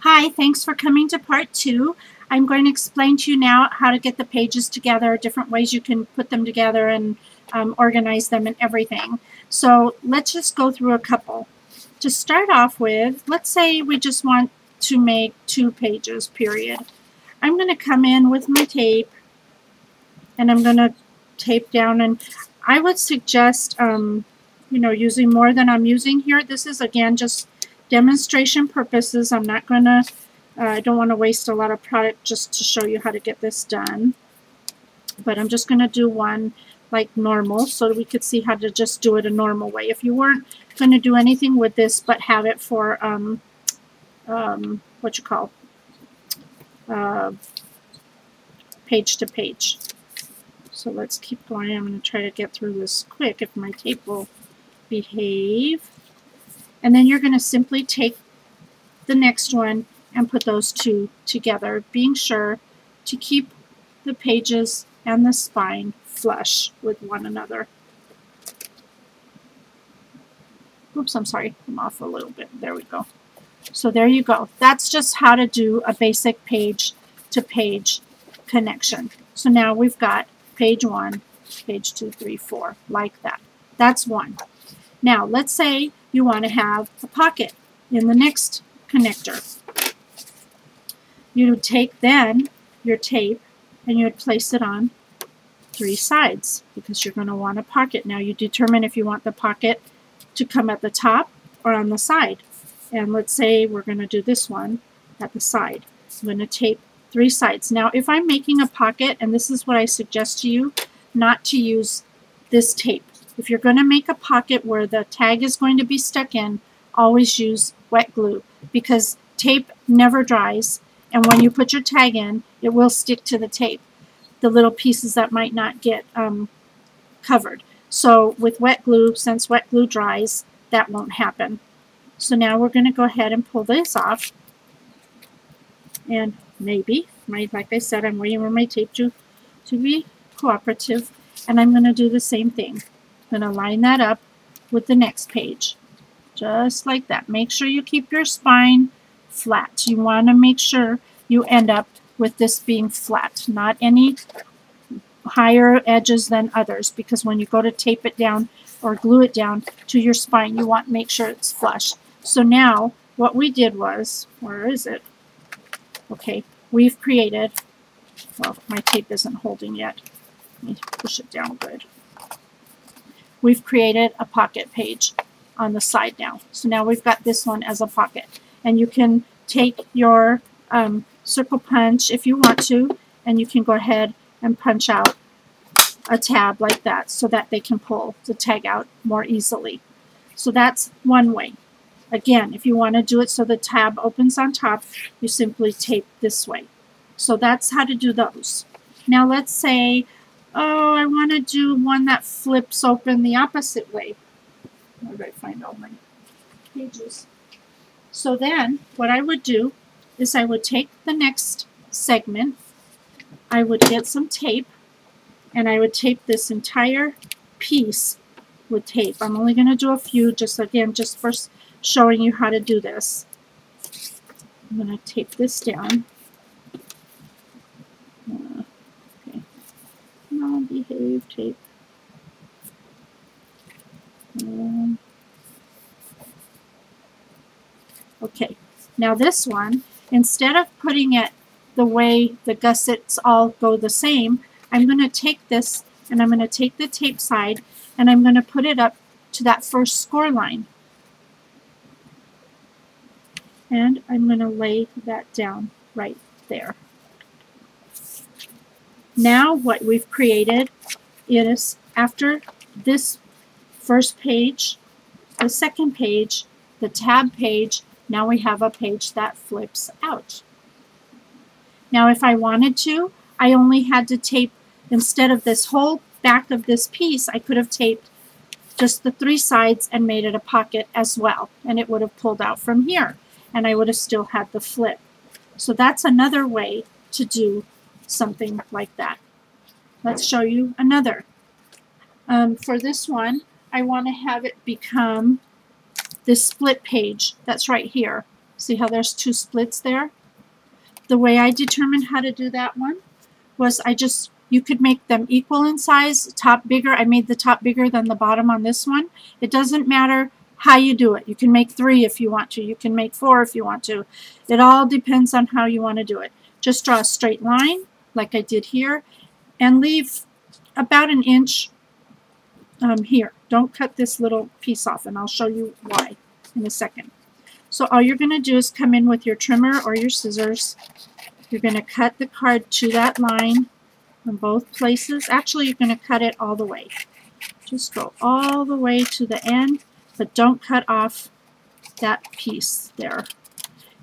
Hi, thanks for coming to part 2. I'm going to explain to you now how to get the pages together, different ways you can put them together and organize them and everything. So let's just go through a couple. To start off with, let's say we just want to make 2 pages, period. I'm going to come in with my tape and I'm going to tape down, and I would suggest using more than I'm using here. This is again just demonstration purposes. I'm not going to I don't want to waste a lot of product just to show you how to get this done, but I'm just going to do one like normal so that we could see how to just do it a normal way. If you weren't going to do anything with this but have it for page to page. So let's keep going. I'm going to try to get through this quick if my tape will behave. And then you're going to simply take the next one and put those 2 together, being sure to keep the pages and the spine flush with one another. Oops, I'm sorry, I'm off a little bit. There we go. So there you go. That's just how to do a basic page to page connection. So now we've got page 1, page 2, 3, 4, like that. That's one. Now let's say you want to have a pocket in the next connector. You would take then your tape and you would place it on 3 sides because you're going to want a pocket. Now you determine if you want the pocket to come at the top or on the side. And let's say we're going to do this one at the side. I'm going to tape 3 sides. Now if I'm making a pocket, and this is what I suggest to you, not to use this tape. If you're going to make a pocket where the tag is going to be stuck in, always use wet glue because tape never dries, and when you put your tag in, it will stick to the tape, the little pieces that might not get covered. So with wet glue, since wet glue dries, that won't happen. So now we're going to go ahead and pull this off, and maybe, like I said, I'm waiting for my tape to be cooperative, and I'm going to do the same thing. I'm going to line that up with the next page, just like that. Make sure you keep your spine flat. You want to make sure you end up with this being flat, not any higher edges than others, because when you go to tape it down or glue it down to your spine, you want to make sure it's flush. So now what we did was, where is it? Okay, we've created, well, my tape isn't holding yet. Let me push it down good. We've created a pocket page on the side now. So now we've got this one as a pocket. And you can take your circle punch if you want to, and you can go ahead and punch out a tab like that so that they can pull the tag out more easily. So that's one way. Again, if you want to do it so the tab opens on top, you simply tape this way. So that's how to do those. Now let's say, oh, I want to do one that flips open the opposite way. Where do I find all my pages? So then what I would do is I would take the next segment, I would get some tape, and I would tape this entire piece with tape. I'm only going to do a few, just for showing you how to do this. I'm going to tape this down. Okay. Come on, behave, tape. Okay, now this one, instead of putting it the way the gussets all go the same, I'm going to take this and I'm going to take the tape side and I'm going to put it up to that first score line. And I'm going to lay that down right there. Now what we've created is, after this first page, the second page, the tab page, now we have a page that flips out. Now if I wanted to, I only had to tape, instead of this whole back of this piece, I could have taped just the 3 sides and made it a pocket as well, and it would have pulled out from here, and I would have still had the flip. So that's another way to do something like that. Let's show you another. For this one, I want to have it become this split page that's right here. See how there's two splits there? The way I determined how to do that one was you could make them equal in size, top bigger. I made the top bigger than the bottom on this one. It doesn't matter how you do it. You can make 3 if you want to. You can make 4 if you want to. It all depends on how you want to do it. Just draw a straight line like I did here and leave about an inch here. Don't cut this little piece off, and I'll show you why in a second. So all you're going to do is come in with your trimmer or your scissors. You're going to cut the card to that line in both places. Actually, you're going to cut it all the way. Just go all the way to the end, but don't cut off that piece there.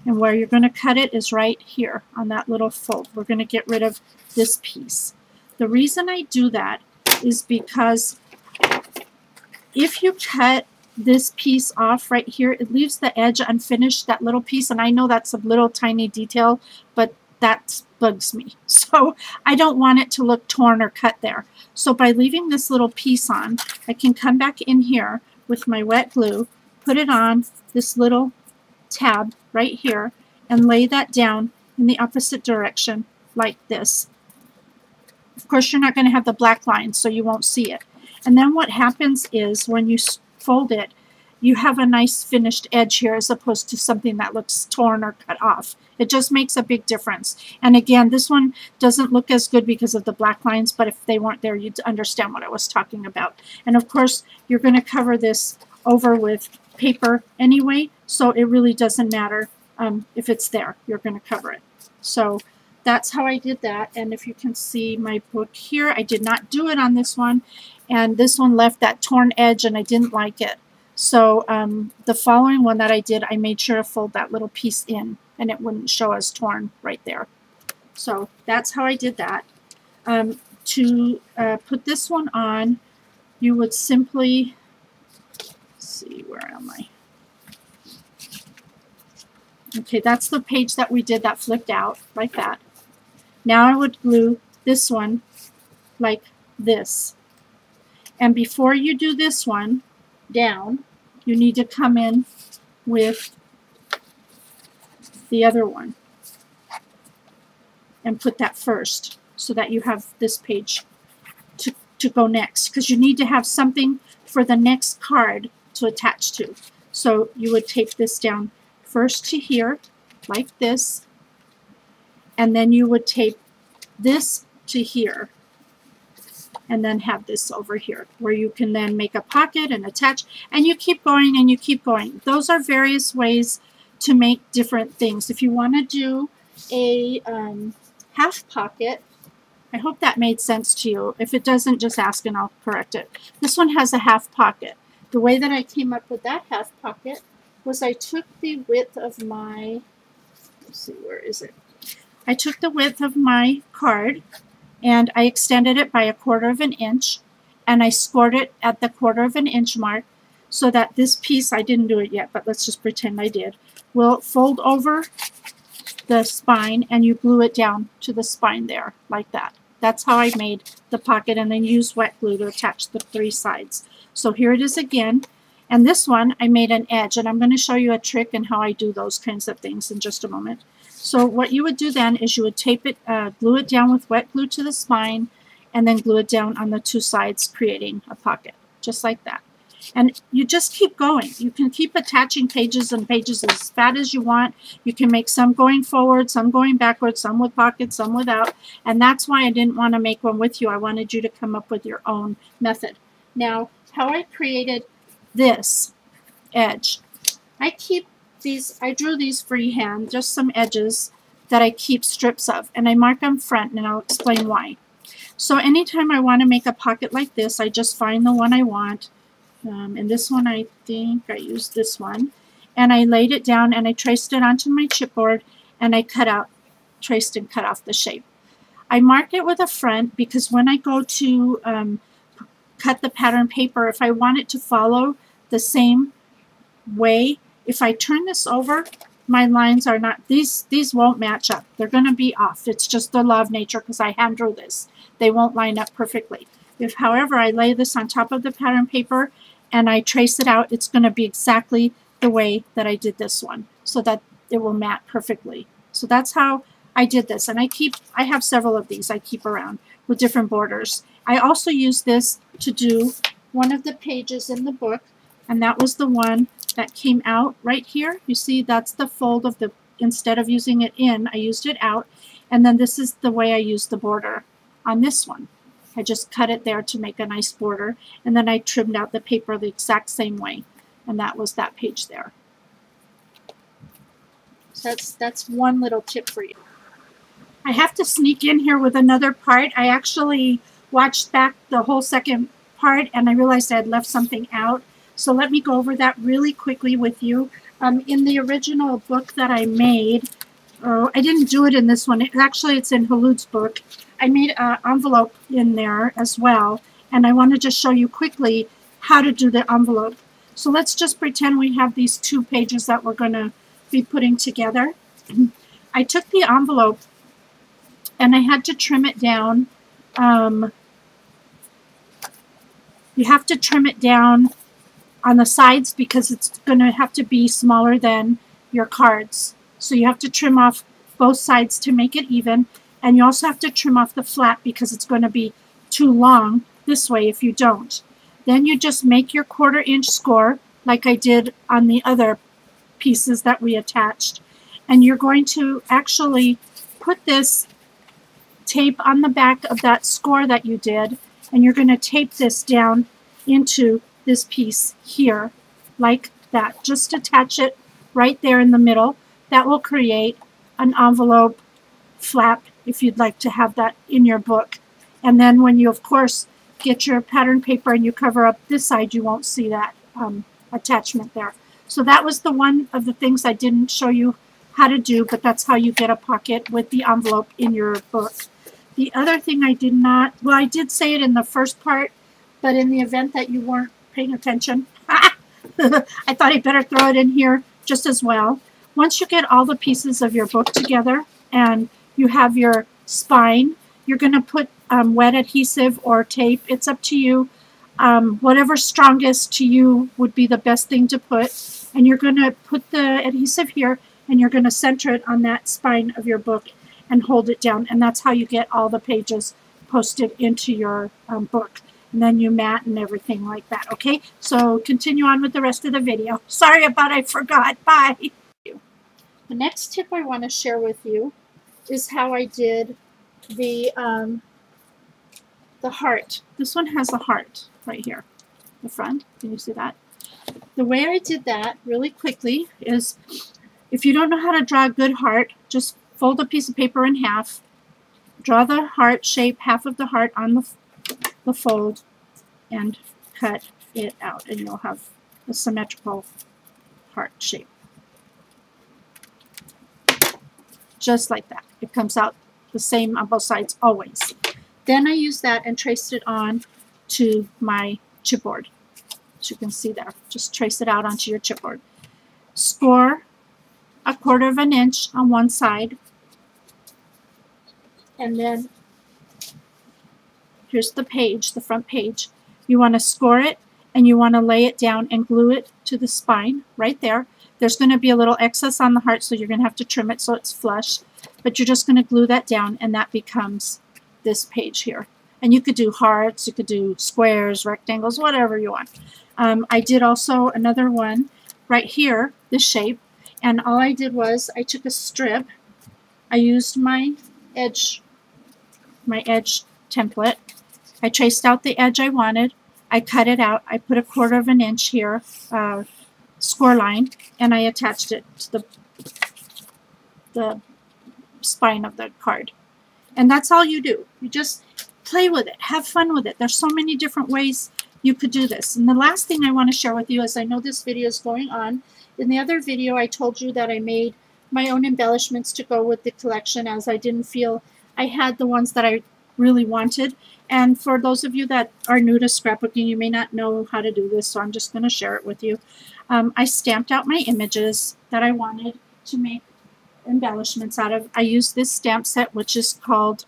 And where you're going to cut it is right here on that little fold. We're going to get rid of this piece. The reason I do that is because if you cut this piece off right here, it leaves the edge unfinished, that little piece, and I know that's a little tiny detail, but that bugs me. So I don't want it to look torn or cut there. So by leaving this little piece on, I can come back in here with my wet glue, put it on this little tab right here, and lay that down in the opposite direction like this. Of course, you're not going to have the black line, so you won't see it. And then what happens is when you fold it, you have a nice finished edge here as opposed to something that looks torn or cut off. It just makes a big difference. And again, this one doesn't look as good because of the black lines, but if they weren't there, you'd understand what I was talking about. And of course, you're going to cover this over with paper anyway, so it really doesn't matter if it's there. You're going to cover it. So that's how I did that. And if you can see my book here, I did not do it on this one. And this one left that torn edge, and I didn't like it. So the following one that I did, I made sure to fold that little piece in, and it wouldn't show as torn right there. So that's how I did that. To put this one on, you would simply, let's see, where am I? Okay, that's the page that we did that flipped out like that. Now I would glue this one like this. And before you do this one down, you need to come in with the other one and put that first so that you have this page to go next, because you need to have something for the next card to attach to. So you would tape this down first to here like this, and then you would tape this to here, and then have this over here where you can then make a pocket and attach, and you keep going and you keep going. Those are various ways to make different things. If you want to do a half pocket, I hope that made sense to you. If it doesn't, just ask and I'll correct it. This one has a half pocket. The way that I came up with that half pocket was I took the width of my, let's see, where is it? I took the width of my card and I extended it by 1/4 of an inch, and I scored it at the 1/4 of an inch mark so that this piece, I didn't do it yet, but let's just pretend I did, will fold over the spine, and you glue it down to the spine there like that. That's how I made the pocket, and then use wet glue to attach the 3 sides. So here it is again, and this one I made an edge, and I'm going to show you a trick and how I do those kinds of things in just a moment. So what you would do then is you would tape it, glue it down with wet glue to the spine, and then glue it down on the 2 sides, creating a pocket, just like that. And you just keep going. You can keep attaching pages and pages as fat as you want. You can make some going forward, some going backwards, some with pockets, some without. And that's why I didn't want to make one with you. I wanted you to come up with your own method. Now, how I created this edge, I drew these freehand, just some edges that I keep strips of, and I mark them front, and I'll explain why. So anytime I want to make a pocket like this, I just find the one I want, and this one I think I used this one, and I laid it down and I traced it onto my chipboard, and I traced and cut off the shape. I marked it with a front because when I go to cut the pattern paper, if I want it to follow the same way, if I turn this over, my lines are not, these won't match up. They're going to be off. It's just the law of nature because I hand drew this. They won't line up perfectly. If, however, I lay this on top of the pattern paper and I trace it out, it's going to be exactly the way that I did this one. So that it will mat perfectly. So that's how I did this. And I have several of these I keep around with different borders. I also use this to do one of the pages in the book, and that was the one that came out right here. You see, that's the fold of the, instead of using it in, I used it out. And then this is the way I used the border on this one. I just cut it there to make a nice border, and then I trimmed out the paper the exact same way. And that was that page there. So that's one little tip for you. I have to sneak in here with another part. I actually watched back the whole second part, and I realized I had left something out. So let me go over that really quickly with you. In the original book that I made, I didn't do it in this one. Actually, it's in Kholoud's book. I made an envelope in there as well, and I want to just show you quickly how to do the envelope. So let's just pretend we have these 2 pages that we're going to be putting together. I took the envelope and I had to trim it down. You have to trim it down on the sides because it's going to have to be smaller than your cards. So you have to trim off both sides to make it even, and you also have to trim off the flap because it's going to be too long this way if you don't. Then you just make your 1/4 inch score like I did on the other pieces that we attached, and you're going to actually put this tape on the back of that score that you did, and you're going to tape this down into this piece here like that. Just attach it right there in the middle. That will create an envelope flap if you'd like to have that in your book. And then when you, of course, get your pattern paper and you cover up this side, you won't see that attachment there. So that was the one of the things I didn't show you how to do, but that's how you get a pocket with the envelope in your book. The other thing I did not, well, I did say it in the first part, but in the event that you weren't paying attention, I thought I'd better throw it in here just as well. Once you get all the pieces of your book together and you have your spine, you're going to put wet adhesive or tape. It's up to you. Whatever's strongest to you would be the best thing to put. And you're going to put the adhesive here, and you're going to center it on that spine of your book and hold it down. And that's how you get all the pages posted into your book. And then you mat and everything like that. Okay, so continue on with the rest of the video. Sorry about I forgot. Bye. The next tip I want to share with you is how I did the heart. This one has a heart right here, the front. Can you see that? The way I did that really quickly is, if you don't know how to draw a good heart, just fold a piece of paper in half, draw the heart shape, half of the heart on the fold, and cut it out, and you'll have a symmetrical heart shape. Just like that. It comes out the same on both sides always. Then I used that and traced it on to my chipboard. As you can see there, just trace it out onto your chipboard. Score a 1/4 inch on one side, and then here's the page, the front page. You want to score it, and you want to lay it down and glue it to the spine right there. There's going to be a little excess on the heart, so you're going to have to trim it so it's flush. But you're just going to glue that down, and that becomes this page here. And you could do hearts, you could do squares, rectangles, whatever you want. I did also another one right here, this shape. And all I did was I took a strip. I used my edge template. I traced out the edge I wanted. I cut it out. I put a 1/4 inch here, score line, and I attached it to the spine of the card. And that's all you do. You just play with it. Have fun with it. There's so many different ways you could do this. And the last thing I want to share with you is, I know this video is going on. In the other video, I told you that I made my own embellishments to go with the collection, as I didn't feel I had the ones that I really wanted. And for those of you that are new to scrapbooking, you may not know how to do this, so I'm just going to share it with you. I stamped out my images that I wanted to make embellishments out of. I used this stamp set, which is called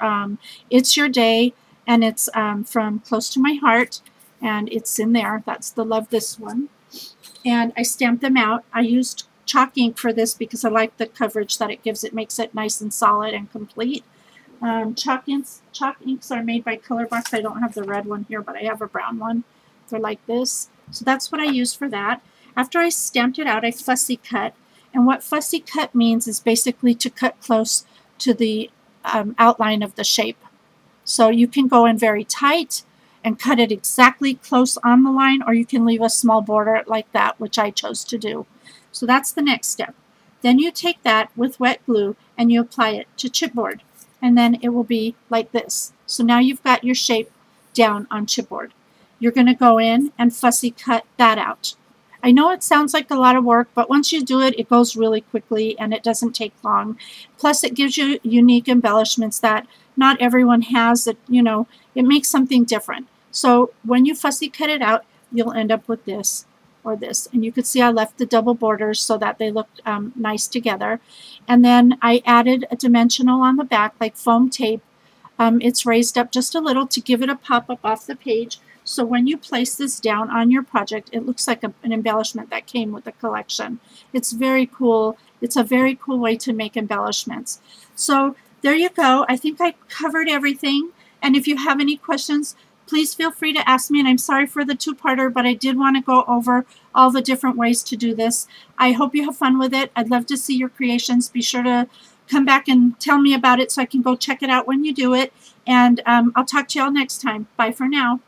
It's Your Day, and it's from Close to My Heart, and it's in there. That's the Love This one. And I stamped them out. I used chalk ink for this because I like the coverage that it gives. It makes it nice and solid and complete. Chalk inks are made by Colorbox. I don't have the red one here, but I have a brown one. They're like this. So that's what I use for that. After I stamped it out, I fussy cut. And what fussy cut means is basically to cut close to the outline of the shape. So you can go in very tight and cut it exactly close on the line, or you can leave a small border like that, which I chose to do. So that's the next step. Then you take that with wet glue and you apply it to chipboard, and then it will be like this. So now you've got your shape down on chipboard. You're going to go in and fussy cut that out. I know it sounds like a lot of work, but once you do it, it goes really quickly and it doesn't take long. Plus, it gives you unique embellishments that not everyone has. That, you know, it makes something different. So when you fussy cut it out, you'll end up with this or this. And you can see I left the double borders so that they look nice together. And then I added a dimensional on the back, like foam tape. It's raised up just a little to give it a pop-up off the page. So when you place this down on your project, it looks like an embellishment that came with the collection. It's very cool. It's a very cool way to make embellishments. So there you go. I think I covered everything. And if you have any questions, please feel free to ask me. And I'm sorry for the two-parter, but I did want to go over all the different ways to do this. I hope you have fun with it. I'd love to see your creations. Be sure to come back and tell me about it so I can go check it out when you do it. And I'll talk to y'all next time. Bye for now.